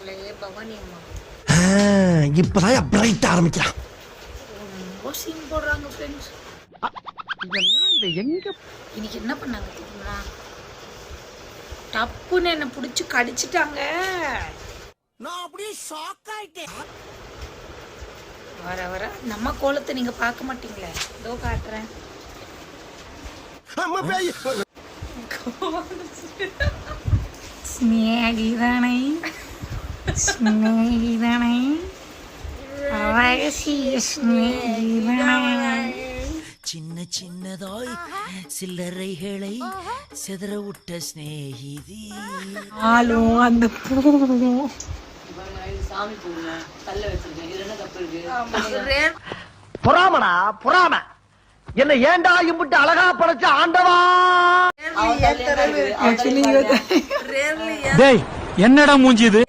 இருக்காங்களே பவானி அம்மா. இப்பதான் பிரைட் ஆரம்பிக்கிறான். ரொம்ப சீன் போடுறாங்க ஃப்ரெண்ட்ஸ். இதை எங்க இன்னைக்கு என்ன பண்ணாங்க தெரியுமா? டப்புன்னு என்ன பிடிச்சி கடிச்சிட்டாங்க. நான் அப்படியே ஷாக் ஆயிட்டேன். வர வர நம்ம கோலத்தை நீங்க பார்க்க மாட்டீங்களே, இதோ காட்டுறேன். ஸ்நேகிதனை ஸ்நேகிதனை ரகசிய ஸ்நேகிதனை. சின்ன சின்னதாய் சில்லறைகளை செதற விட்ட ஸ்நேகிதி. ஆளும் அந்த பூவும் பொறாமடா பொறாம. என்ன ஏண்டா இம்புட்டு அழகா படைச்ச ஆண்டவா. என்னடா மூஞ்சி இது?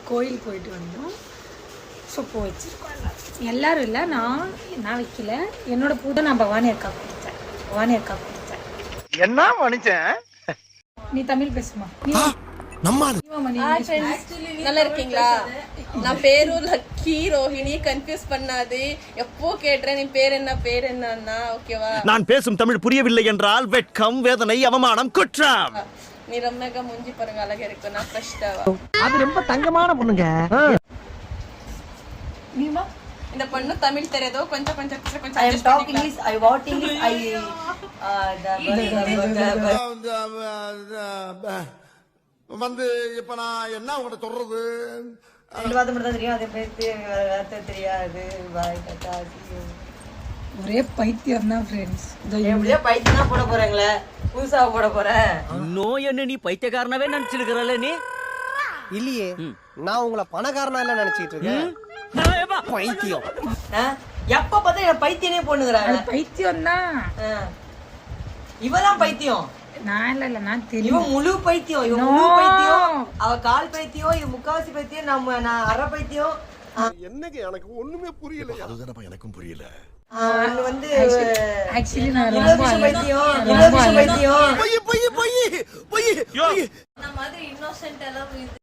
கோயில் போயிட்டு வந்தோம். ஸோ பூ வச்சிருக்கோம் எல்லாரும். இல்லை நான் வைக்கல. என்னோட பூ தான் நான் பவானி அக்கா கொடுத்தேன். பவானி அக்கா கொடுத்தேன். என்ன மனுஷன்? நீ தமிழ் பேசுமா? நல்லா இருக்கீங்களா? நான் பேரும் லக்கி ரோஹிணி. கன்ஃபியூஸ் பண்ணாது. எப்போ கேட்டேன் நீ பேர் என்னன்னா ஓகேவா? நான் பேசும் தமிழ் புரியவில்லை என்றால் வெட்கம், வேதனை, அவமானம், குற்றம். நீ ரொம்ப மூஞ்சி பாருங்க அழகா இருக்கு. நான் ஃப்ரெஷ்டாவா? அது ரொம்ப தங்கமான பொண்ணுங்க. நீமா இந்த பொண்ணு தமிழ் தெரியாதோ கொஞ்சம் கொஞ்சம் கொஞ்சம் I am talking English. I want English. வந்து இப்ப நான் என்ன உங்கள்கிட்ட சொல்றது? ரெண்டு வார்த்தை மட்டும் தான் தெரியும். அது பேர் தெரியாது. ஒரே பைத்தியம் தான் ஃப்ரெண்ட்ஸ். எப்படியோ பைத்தியம் தான் போட போறாங்களே, புதுசா போட போற. இன்னும் என்ன நீ பைத்தியக்காரனவே நினைச்சிருக்கிறல்ல நீ? இல்லையே, நான் உங்களை பணக்காரனா இல்ல நினைச்சிட்டு இருக்கேன். பைத்தியம். எப்ப பார்த்தா என்ன பைத்தியனே பொண்ணுங்கிறாங்க. பைத்தியம் தான். இவதான் பைத்தியம். நான் இல்ல நான் தெரியும். இவன் முழு பைத்தியம். இவன் முழு பைத்தியம். அவ கால் பைத்தியம். இவன் முக்காவாசி பைத்தியம். நான் அரை பைத்தியம். என்னங்க எனக்கு ஒண்ணுமே புரியல. அதுதான் எனக்கும் புரியல. ஒண்ணு வந்து ஆக்சுவலி நான் ரொம்ப பைத்தியம். பைத்தியம். மாதிரி இன்னோசென்ட் எல்லாம்